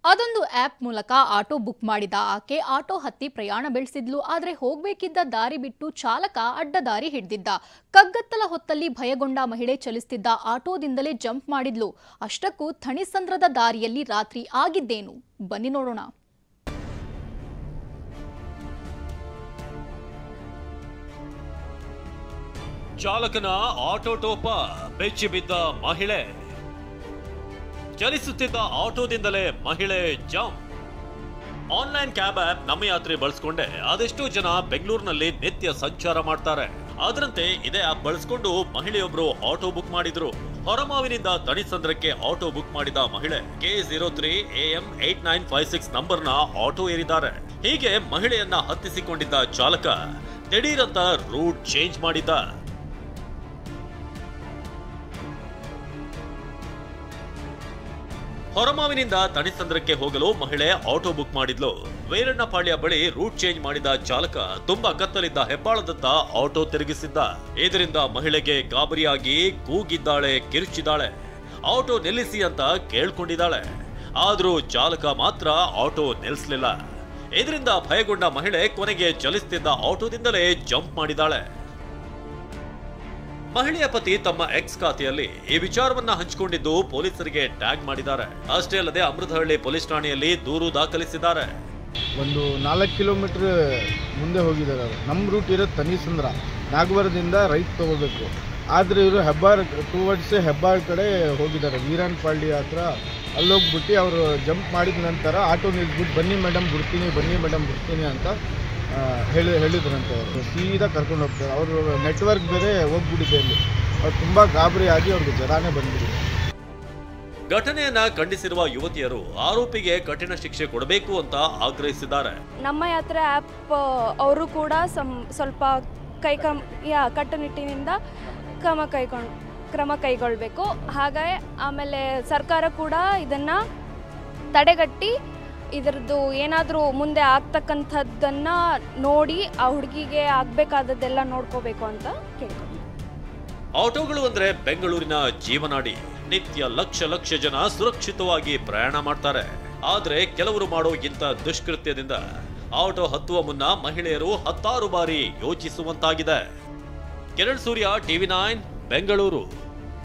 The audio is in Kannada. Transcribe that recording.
ಅದೊಂದು ಆಪ್ ಮೂಲಕ ಆಟೋ ಬುಕ್ ಮಾಡಿದ ಆಕೆ ಆಟೋ ಹತ್ತಿ ಪ್ರಯಾಣ ಬೆಳೆಸಿದ್ಲು. ಆದರೆ ಹೋಗಬೇಕಿದ್ದ ದಾರಿ ಬಿಟ್ಟು ಚಾಲಕ ಅಡ್ಡದಾರಿ ಹಿಡಿದಿದ್ದ. ಕಗ್ಗತ್ತಲ ಹೊತ್ತಲ್ಲಿ ಭಯಗೊಂಡ ಮಹಿಳೆ ಚಲಿಸುತ್ತಿದ್ದ ಆಟೋದಿಂದಲೇ ಜಂಪ್ ಮಾಡಿದ್ಲು. ಅಷ್ಟಕ್ಕೂ ಥಣಿಸಂದ್ರದ ದಾರಿಯಲ್ಲಿ ರಾತ್ರಿ ಆಗಿದ್ದೇನು ಬನ್ನಿ ನೋಡೋಣ. ಚಾಲಕನ ಆಟೋ ಟೋಪ ಬೆಚ್ಚಿ ಬಿದ್ದ ಮಹಿಳೆ, ಚಲಿಸುತ್ತಿದ್ದ ಆಟೋದಿಂದಲೇ ಮಹಿಳೆ ಜಂಪ್. ಆನ್ಲೈನ್ ಕ್ಯಾಬ್ ಆಪ್ ನಮ್ಮ ಯಾತ್ರೆ ಬಳಸಿಕೊಂಡೆ ಅದೆಷ್ಟೋ ಜನ ಬೆಂಗಳೂರಿನಲ್ಲಿ ನಿತ್ಯ ಸಂಚಾರ ಮಾಡ್ತಾರೆ. ಅದರಂತೆ ಇದೇ ಆಪ್ ಬಳಸಿಕೊಂಡು ಮಹಿಳೆಯೊಬ್ಬರು ಆಟೋ ಬುಕ್ ಮಾಡಿದ್ರು. ಹೊರಮಾವಿನಿಂದ ಥಣಿಸಂದ್ರಕ್ಕೆ ಆಟೋ ಬುಕ್ ಮಾಡಿದ ಮಹಿಳೆ K03 AM 8956 ನಂಬರ್ನ ಆಟೋ ಏರಿದ್ದಾರೆ. ಹೀಗೆ ಮಹಿಳೆಯನ್ನ ಹತ್ತಿಸಿಕೊಂಡಿದ್ದ ಚಾಲಕ ದಿಢೀರಂತ ರೂಟ್ ಚೇಂಜ್ ಮಾಡಿದ್ದ. ಹೊರಮಾವಿನಿಂದ ಥಣಿಸಂದ್ರಕ್ಕೆ ಹೋಗಲು ಮಹಿಳೆ ಆಟೋ ಬುಕ್ ಮಾಡಿದ್ಲು. ವೀರಣ್ಣಪಾಳ್ಯ ಬಳಿ ರೂಟ್ ಚೇಂಜ್ ಮಾಡಿದ ಚಾಲಕ ತುಂಬಾ ಕತ್ತಲಿದ್ದ ಹೆಬ್ಬಾಳದತ್ತ ಆಟೋ ತಿರುಗಿಸಿದ್ದ. ಇದರಿಂದ ಮಹಿಳೆಗೆ ಗಾಬರಿಯಾಗಿ ಕೂಗಿದ್ದಾಳೆ, ಕಿರುಚಿದಾಳೆ. ಆಟೋ ನಿಲ್ಲಿಸಿ ಅಂತ ಕೇಳ್ಕೊಂಡಿದ್ದಾಳೆ. ಆದ್ರೂ ಚಾಲಕ ಮಾತ್ರ ಆಟೋ ನಿಲ್ಲಿಸಲಿಲ್ಲ. ಇದರಿಂದ ಭಯಗೊಂಡ ಮಹಿಳೆ ಕೊನೆಗೆ ಚಲಿಸುತ್ತಿದ್ದ ಆಟೋದಿಂದಲೇ ಜಂಪ್ ಮಾಡಿದ್ದಾಳೆ. ಮಹಿಳೆಯ ಪತಿ ತಮ್ಮ ಎಕ್ಸ್ ಖಾತೆಯಲ್ಲಿ ಈ ವಿಚಾರವನ್ನ ಹಂಚಿಕೊಂಡಿದ್ದು ಪೊಲೀಸರಿಗೆ ಟ್ಯಾಗ್ ಮಾಡಿದ್ದಾರೆ. ಅಷ್ಟೇ ಅಲ್ಲದೆ ಅಮೃತಹಳ್ಳಿ ಪೊಲೀಸ್ ಠಾಣೆಯಲ್ಲಿ ದೂರು ದಾಖಲಿಸಿದ್ದಾರೆ. ಒಂದು 4 ಕಿಲೋಮೀಟರ್ ಮುಂದೆ ಹೋಗಿದ್ದಾರೆ. ನಮ್ಮ ರೂಟ್ ಇರೋದು ಥಣಿಸಂದ್ರ, ನಾಗವರದಿಂದ ರೈಟ್ ತಗೋಬೇಕು. ಆದರೆ ಇವರು ಹೆಬ್ಬಾಳ್ ಟುವರ್ಡ್ಸ್ ಹೆಬ್ಬಾಳ್ ಕಡೆ ಹೋಗಿದ್ದಾರೆ. ವೀರಣ್ಣಪಾಳ್ಯ ಹತ್ರ ಅಲ್ಲೋಗ್ಬಿಟ್ಟು ಅವರು ಜಂಪ್ ಮಾಡಿದ ನಂತರ ಆಟೋ ನಿಲ್ಸ್ಬಿಟ್ಟು ಬನ್ನಿ ಮೇಡಮ್ ಬಿಡ್ತೀನಿ ಅಂತ ಹೇಳಿದ್ರಂತೆ. ಅವರು ಸೀದಾ ಕರ್ಕೊಂಡು ಹೋಗ್ತಾರೆ. ಅವರು ನೆಟ್ವರ್ಕ್ ಬೇರೆ ಹೋಗ್ಬಿಟ್ಟಿದೆ ಅಲ್ಲಿ. ಅವ್ರು ತುಂಬ ಗಾಬರಿ ಆಗಿ ಅವ್ರಿಗೆ ಜ್ವರನೇ ಬಂದ್ಬಿಟ್ಟಿದೆ. ಘಟನೆಯನ್ನ ಖಂಡಿಸಿರುವ ಯುವತಿಯರು ಆರೋಪಿಗೆ ಕಠಿಣ ಶಿಕ್ಷೆ ಕೊಡಬೇಕು ಅಂತ ಆಗ್ರಹಿಸಿದ್ದಾರೆ. ನಮ್ಮ ಯಾತ್ರೆ ಆ್ಯಪ್ ಅವರು ಕೂಡ ಸ್ವಲ್ಪ ಕಟ್ಟುನಿಟ್ಟಿನಿಂದ ಕ್ರಮ ಕೈಗೊಳ್ಳಬೇಕು. ಹಾಗೆ ಆಮೇಲೆ ಸರ್ಕಾರ ಕೂಡ ಇದನ್ನು ತಡೆಗಟ್ಟಿ ಇದರದ್ದು ಏನಾದರೂ ಮುಂದೆ ಆಗ್ತಕ್ಕಂಥದ್ದನ್ನು ನೋಡಿ ಆ ಹುಡುಗಿಗೆ ಆಗಬೇಕಾದದ್ದೆಲ್ಲ ನೋಡ್ಕೋಬೇಕು ಅಂತ ಕೇಳ್ಕೊಂಡು. ಆಟೋಗಳು ಅಂದ್ರೆ ಬೆಂಗಳೂರಿನ ಜೀವನಾಡಿ. ನಿತ್ಯ ಲಕ್ಷ ಜನ ಸುರಕ್ಷಿತವಾಗಿ ಪ್ರಯಾಣ ಮಾಡ್ತಾರೆ. ಆದ್ರೆ ಕೆಲವರು ಮಾಡೋ ಇಂಥ ದುಷ್ಕೃತ್ಯದಿಂದ ಆಟೋ ಹತ್ತುವ ಮುನ್ನ ಮಹಿಳೆಯರು 10 ಬಾರಿ ಯೋಚಿಸುವಂತಾಗಿದೆ. ಕಿರಣ್ ಸೂರ್ಯ, TV9 ಬೆಂಗಳೂರು.